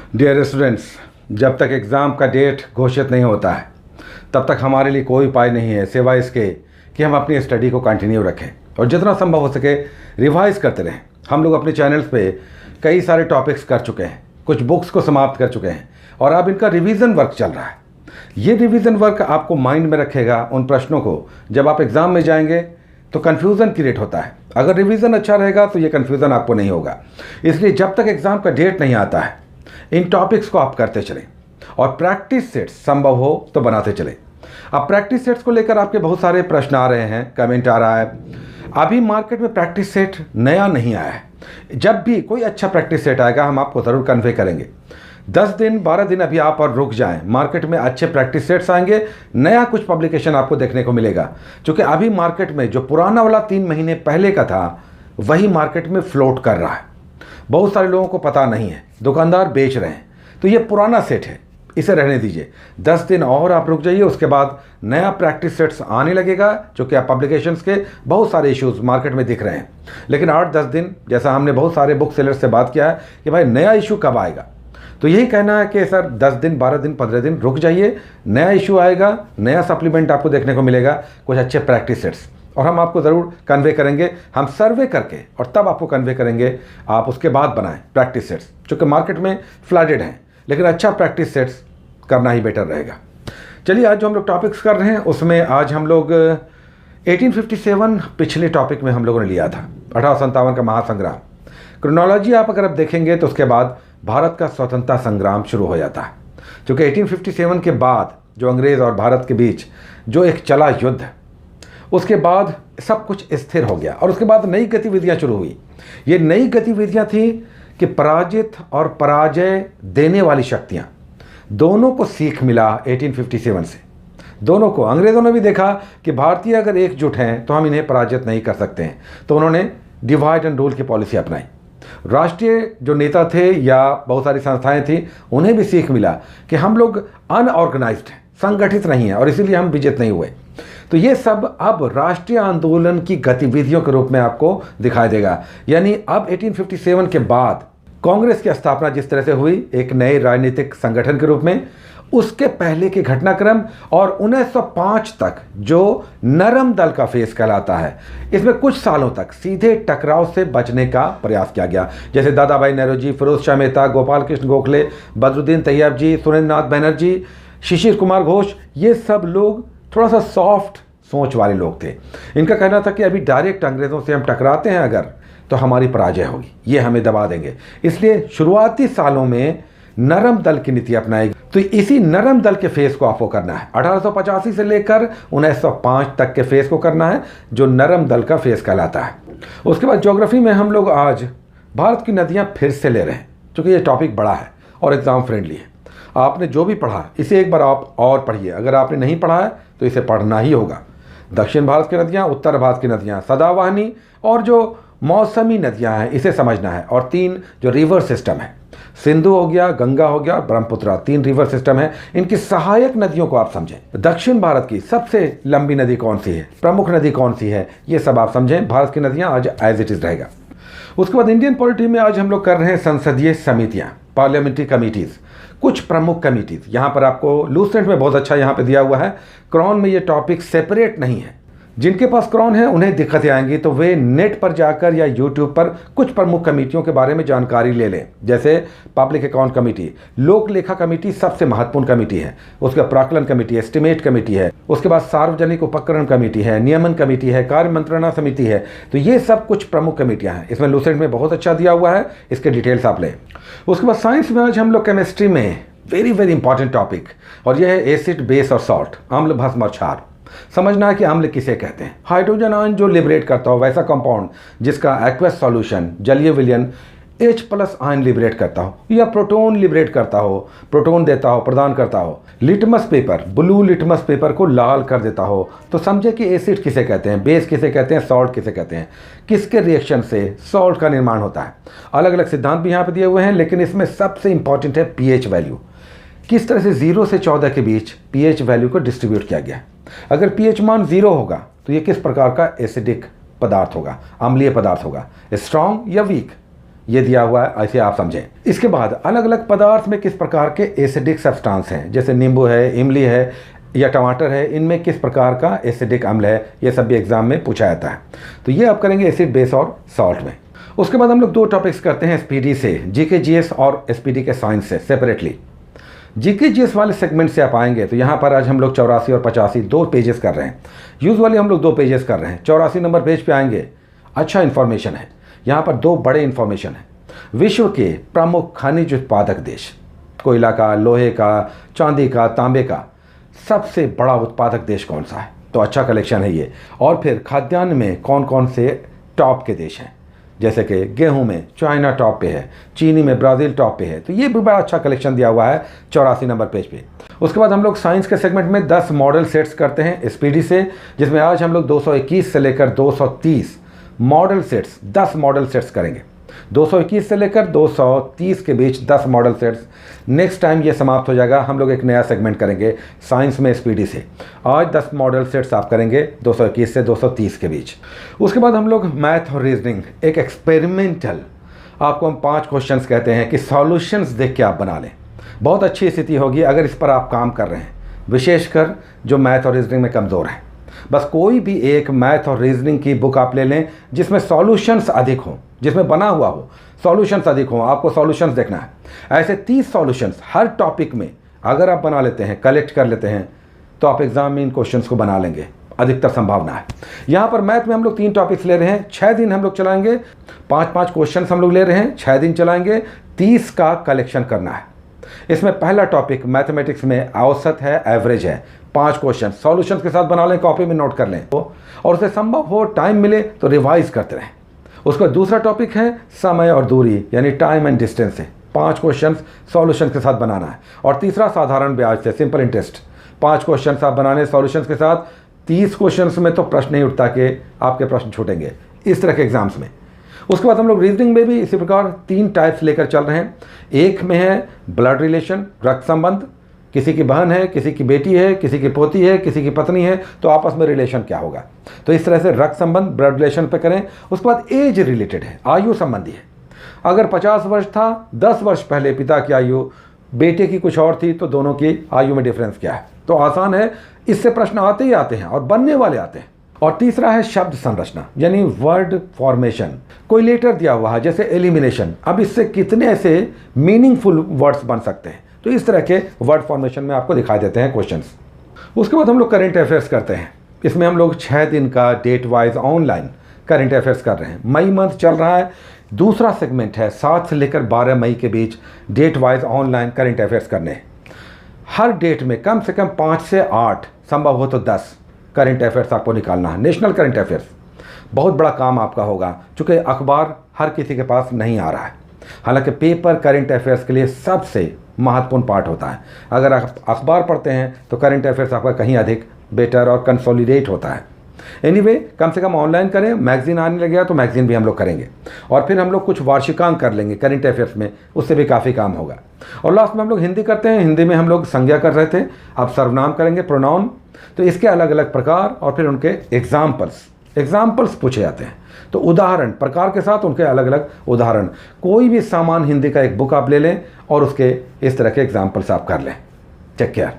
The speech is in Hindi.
डियर स्टूडेंट्स, जब तक एग्ज़ाम का डेट घोषित नहीं होता है तब तक हमारे लिए कोई उपाय नहीं है सिवाय इसके कि हम अपनी स्टडी को कंटिन्यू रखें और जितना संभव हो सके रिवाइज करते रहें। हम लोग अपने चैनल्स पे कई सारे टॉपिक्स कर चुके हैं, कुछ बुक्स को समाप्त कर चुके हैं और अब इनका रिवीजन वर्क चल रहा है। ये रिवीजन वर्क आपको माइंड में रखेगा उन प्रश्नों को, जब आप एग्ज़ाम में जाएंगे तो कन्फ्यूज़न क्रिएट होता है। अगर रिवीजन अच्छा रहेगा तो ये कन्फ्यूज़न आपको नहीं होगा। इसलिए जब तक एग्ज़ाम का डेट नहीं आता है इन टॉपिक्स को आप करते चलें और प्रैक्टिस सेट्स संभव हो तो बनाते चलें। अब प्रैक्टिस सेट्स को लेकर आपके बहुत सारे प्रश्न आ रहे हैं, कमेंट आ रहा है। अभी मार्केट में प्रैक्टिस सेट नया नहीं आया है। जब भी कोई अच्छा प्रैक्टिस सेट आएगा हम आपको ज़रूर कन्वे करेंगे। 10 दिन 12 दिन अभी आप और रुक जाएं, मार्केट में अच्छे प्रैक्टिस सेट्स आएंगे, नया कुछ पब्लिकेशन आपको देखने को मिलेगा। क्योंकि अभी मार्केट में जो पुराना वाला 3 महीने पहले का था वही मार्केट में फ्लोट कर रहा है। बहुत सारे लोगों को पता नहीं है, दुकानदार बेच रहे हैं, तो ये पुराना सेट है, इसे रहने दीजिए। 10 दिन और आप रुक जाइए, उसके बाद नया प्रैक्टिस सेट्स आने लगेगा। क्योंकि आप पब्लिकेशंस के बहुत सारे इश्यूज मार्केट में दिख रहे हैं, लेकिन 8-10 दिन, जैसा हमने बहुत सारे बुक सेलर्स से बात किया है कि भाई नया इशू कब आएगा, तो यही कहना है कि सर 10 दिन 12 दिन 15 दिन रुक जाइए, नया इशू आएगा, नया सप्लीमेंट आपको देखने को मिलेगा, कुछ अच्छे प्रैक्टिस सेट्स, और हम आपको ज़रूर कन्वे करेंगे। हम सर्वे करके और तब आपको कन्वे करेंगे, आप उसके बाद बनाएं प्रैक्टिस सेट्स। चूँकि मार्केट में फ्लडेड हैं, लेकिन अच्छा प्रैक्टिस सेट्स करना ही बेटर रहेगा। चलिए, आज जो हम लोग टॉपिक्स कर रहे हैं उसमें आज हम लोग 1857 पिछले टॉपिक में हम लोगों ने लिया था, 1857 का महासंग्राम। क्रोनोलॉजी आप अगर देखेंगे तो उसके बाद भारत का स्वतंत्रता संग्राम शुरू हो जाता है। क्योंकि 1857 के बाद जो अंग्रेज़ और भारत के बीच जो एक चला युद्ध, उसके बाद सब कुछ स्थिर हो गया और उसके बाद नई गतिविधियां शुरू हुई। ये नई गतिविधियां थी कि पराजित और पराजय देने वाली शक्तियां, दोनों को सीख मिला 1857 से। दोनों को, अंग्रेज़ों ने भी देखा कि भारतीय अगर एकजुट हैं तो हम इन्हें पराजित नहीं कर सकते हैं, तो उन्होंने डिवाइड एंड रूल की पॉलिसी अपनाई। राष्ट्रीय जो नेता थे या बहुत सारी संस्थाएं थी, उन्हें भी सीख मिला कि हम लोग अनऑर्गेनाइज्ड हैं, संगठित नहीं हैं, और इसीलिए हम विजेत नहीं हुए। तो ये सब अब राष्ट्रीय आंदोलन की गतिविधियों के रूप में आपको दिखाई देगा। यानी अब 1857 के बाद कांग्रेस की स्थापना जिस तरह से हुई एक नए राजनीतिक संगठन के रूप में, उसके पहले के घटनाक्रम और 1905 तक जो नरम दल का फेस कहलाता है, इसमें कुछ सालों तक सीधे टकराव से बचने का प्रयास किया गया। जैसे दादा भाई नौरोजी, फिरोज शाह मेहता, गोपाल कृष्ण गोखले, बदरुद्दीन तैयब जी, सुरेंद्र नाथ बनर्जी, शिशिर कुमार घोष, ये सब लोग थोड़ा सा सॉफ्ट सोच वाले लोग थे। इनका कहना था कि अभी डायरेक्ट अंग्रेज़ों से हम टकराते हैं अगर, तो हमारी पराजय होगी, ये हमें दबा देंगे। इसलिए शुरुआती सालों में नरम दल की नीति अपनाएगी। तो इसी नरम दल के फेस को आपको करना है। 1885 से लेकर 1905 तक के फेस को करना है, जो नरम दल का फेस कहलाता है। उसके बाद ज्योग्राफी में हम लोग आज भारत की नदियां फिर से ले रहे हैं, क्योंकि ये टॉपिक बड़ा है और एग्ज़ाम फ्रेंडली है। आपने जो भी पढ़ा इसे एक बार आप और पढ़िए, अगर आपने नहीं पढ़ा है तो इसे पढ़ना ही होगा। दक्षिण भारत की नदियाँ, उत्तर भारत की नदियाँ, सदावाहिनी और जो मौसमी नदियाँ हैं, इसे समझना है। और 3 जो रिवर सिस्टम है, सिंधु हो गया, गंगा हो गया, ब्रह्मपुत्र, 3 रिवर सिस्टम है, इनकी सहायक नदियों को आप समझें। दक्षिण भारत की सबसे लंबी नदी कौन सी है, प्रमुख नदी कौन सी है, ये सब आप समझें। भारत की नदियाँ आज एज इट इज़ रहेगा। उसके बाद इंडियन पॉलिटी में आज हम लोग कर रहे हैं संसदीय समितियाँ, पार्लियामेंट्री कमिटीज़, कुछ प्रमुख कमिटीज़। यहाँ पर आपको लूसेंट में बहुत अच्छा यहाँ पे दिया हुआ है, क्रॉन में ये टॉपिक सेपरेट नहीं है। जिनके पास क्रॉन है उन्हें दिक्कतें आएंगी, तो वे नेट पर जाकर या यूट्यूब पर कुछ प्रमुख कमेटियों के बारे में जानकारी ले लें। जैसे पब्लिक अकाउंट कमेटी, लोक लेखा कमेटी सबसे महत्वपूर्ण कमेटी है, उसका प्राक्कलन कमेटी, एस्टिमेट कमेटी है, उसके बाद सार्वजनिक उपकरण कमेटी है, नियमन कमेटी है, कार्य मंत्रणा समिति है। तो ये सब कुछ प्रमुख कमेटियाँ हैं। इसमें लूसेंट में बहुत अच्छा दिया हुआ है, इसके डिटेल्स आप लें। उसके बाद साइंस में आज हम लोग केमिस्ट्री में वेरी वेरी इंपॉर्टेंट टॉपिक, और यह है एसिड, बेस और सॉल्ट, अम्ल, भस्म और क्षार। समझना है कि अम्ल किसे कहते हैं। हाइड्रोजन आयन जो लिबरेट करता हो, वैसा कंपाउंड जिसका एक्वस सॉल्यूशन, जलीय विलयन, H+ आयन लिबरेट करता हो, या प्रोटॉन लिबरेट करता हो, प्रोटॉन देता हो, प्रदान करता हो। Litmus paper, blue litmus paper को लाल कर देता हो, तो समझे कि एसिड किसे कहते हैं, बेस किसे कहते हैं, सॉल्ट किसे कहते हैं, किसके रिएक्शन से सॉल्ट का निर्माण होता है। अलग अलग सिद्धांत भी यहाँ पर दिए हुए हैं, लेकिन इसमें सबसे इंपॉर्टेंट है pH वैल्यू। किस तरह से 0 से 14 के बीच pH वैल्यू को डिस्ट्रीब्यूट किया गया। अगर pH मान 0 होगा तो ये किस प्रकार का एसिडिक पदार्थ होगा, अम्लीय पदार्थ होगा, स्ट्रॉन्ग या वीक। ये दिया हुआ है, ऐसे आप समझें। इसके बाद अलग अलग पदार्थ में किस प्रकार के एसिडिक सब्सटेंस हैं, जैसे नींबू है, इमली है या टमाटर है, इनमें किस प्रकार का एसिडिक अम्ल है, ये सब भी एग्जाम में पूछा जाता है। तो ये आप करेंगे एसिड, बेस और सॉल्ट में। उसके बाद हम लोग 2 टॉपिक्स करते हैं एसपीडी से, जीके जीएस और एसपीडी के साइंस से सेपरेटली। जीके जीएस वाले सेगमेंट से आप आएंगे तो यहाँ पर आज हम लोग 84 और 85 2 पेजेस कर रहे हैं। यूजुअली हम लोग 2 पेजेस कर रहे हैं। 84 नंबर पेज पे आएंगे, अच्छा इन्फॉर्मेशन है यहाँ पर, 2 बड़े इन्फॉर्मेशन है। विश्व के प्रमुख खनिज उत्पादक देश, कोयला का, लोहे का, चांदी का, तांबे का सबसे बड़ा उत्पादक देश कौन सा है, तो अच्छा कलेक्शन है ये। और फिर खाद्यान्न में कौन कौन से टॉप के देश हैं, जैसे कि गेहूं में चाइना टॉप पे है, चीनी में ब्राज़ील टॉप पे है। तो ये भी बड़ा अच्छा कलेक्शन दिया हुआ है 84 नंबर पेज पे। उसके बाद हम लोग साइंस के सेगमेंट में 10 मॉडल सेट्स करते हैं एसपीडी से, जिसमें आज हम लोग 221 से लेकर 230 मॉडल सेट्स, 10 मॉडल सेट्स करेंगे। 221 से लेकर 230 के बीच 10 मॉडल सेट्स। नेक्स्ट टाइम ये समाप्त हो जाएगा, हम लोग एक नया सेगमेंट करेंगे साइंस में एसपीडी से। आज 10 मॉडल सेट्स आप करेंगे 221 से 230 के बीच। उसके बाद हम लोग मैथ और रीजनिंग, एक एक्सपेरिमेंटल, आपको हम 5 क्वेश्चंस कहते हैं कि सॉल्यूशंस देख के आप बना लें। बहुत अच्छी स्थिति होगी अगर इस पर आप काम कर रहे हैं, विशेषकर जो मैथ और रीजनिंग में कमज़ोर हैं। बस कोई भी एक मैथ और रीजनिंग की बुक आप ले लें जिसमें सॉल्यूशंस अधिक हों, जिसमें बना हुआ हो, सॉल्यूशंस अधिक हों, आपको सॉल्यूशंस देखना है। ऐसे 30 सॉल्यूशंस हर टॉपिक में अगर आप बना लेते हैं, कलेक्ट कर लेते हैं, तो आप एग्जाम में इन क्वेश्चंस को बना लेंगे, अधिकतर संभावना है। यहाँ पर मैथ में हम लोग 3 टॉपिक्स ले रहे हैं, 6 दिन हम लोग चलाएंगे, 5-5 क्वेश्चन हम लोग ले रहे हैं, 6 दिन चलाएंगे, 30 का कलेक्शन करना है। इसमें पहला टॉपिक मैथमेटिक्स में औसत है, एवरेज है, 5 क्वेश्चन सॉल्यूशंस के साथ बना लें, कॉपी में नोट कर लें, और उसे संभव हो टाइम मिले तो रिवाइज करते रहें। उसका दूसरा टॉपिक है समय और दूरी, यानी टाइम एंड डिस्टेंस है, 5 क्वेश्चन सॉल्यूशन के साथ बनाना है। और तीसरा साधारण ब्याज से, सिंपल इंटरेस्ट, 5 क्वेश्चन आप बनाने सॉल्यूशंस के साथ। 30 क्वेश्चंस में तो प्रश्न नहीं उठता कि आपके प्रश्न छूटेंगे इस तरह के एग्जाम्स में। उसके बाद हम लोग रीजनिंग में भी इसी प्रकार 3 टाइप्स लेकर चल रहे हैं। एक में है ब्लड रिलेशन, रक्त संबंध, किसी की बहन है, किसी की बेटी है, किसी की पोती है, किसी की पत्नी है, तो आपस में रिलेशन क्या होगा। तो इस तरह से रक्त संबंध, ब्लड रिलेशन पे करें। उसके बाद एज रिलेटेड है, आयु संबंधी है। अगर 50 वर्ष था, 10 वर्ष पहले पिता की आयु, बेटे की कुछ और थी, तो दोनों की आयु में डिफरेंस क्या है। तो आसान है, इससे प्रश्न आते ही आते हैं और बनने वाले आते हैं। और तीसरा है शब्द संरचना, यानी वर्ड फॉर्मेशन। कोई लेटर दिया हुआ है जैसे एलिमिनेशन, अब इससे कितने ऐसे मीनिंगफुल वर्ड्स बन सकते हैं, तो इस तरह के वर्ड फॉर्मेशन में आपको दिखाई देते हैं क्वेश्चंस। उसके बाद हम लोग करंट अफेयर्स करते हैं। इसमें हम लोग 6 दिन का date wise online current affairs कर रहे हैं। मई मंथ चल रहा है, दूसरा सेगमेंट है 7 से लेकर 12 मई के बीच date wise online current affairs करने हैं। हर डेट में कम से कम 5 से 8, संभव हो तो 10 करंट अफेयर्स आपको निकालना है। नेशनल करंट अफेयर्स बहुत बड़ा काम आपका होगा, चूँकि अखबार हर किसी के पास नहीं आ रहा है। हालांकि पेपर करंट अफेयर्स के लिए सबसे महत्वपूर्ण पार्ट होता है। अगर आप अखबार पढ़ते हैं तो करंट अफेयर्स आपका कहीं अधिक बेटर और कंसोलिडेट होता है। एनीवे, कम से कम ऑनलाइन करें। मैगजीन आने लग गया तो मैगजीन भी हम लोग करेंगे, और फिर हम लोग कुछ वार्षिकांक कर लेंगे करंट अफेयर्स में, उससे भी काफ़ी काम होगा। और लास्ट में हम लोग हिंदी करते हैं। हिंदी में हम लोग संज्ञा कर रहे थे, अब सर्वनाम करेंगे, प्रोनाउन। तो इसके अलग अलग प्रकार और फिर उनके एग्जाम्पल्स पूछे जाते हैं। तो उदाहरण प्रकार के साथ उनके अलग अलग उदाहरण। कोई भी सामान हिंदी का एक बुक आप ले लें और उसके इस तरह के एग्जाम्पल्स आप कर लें। Take care.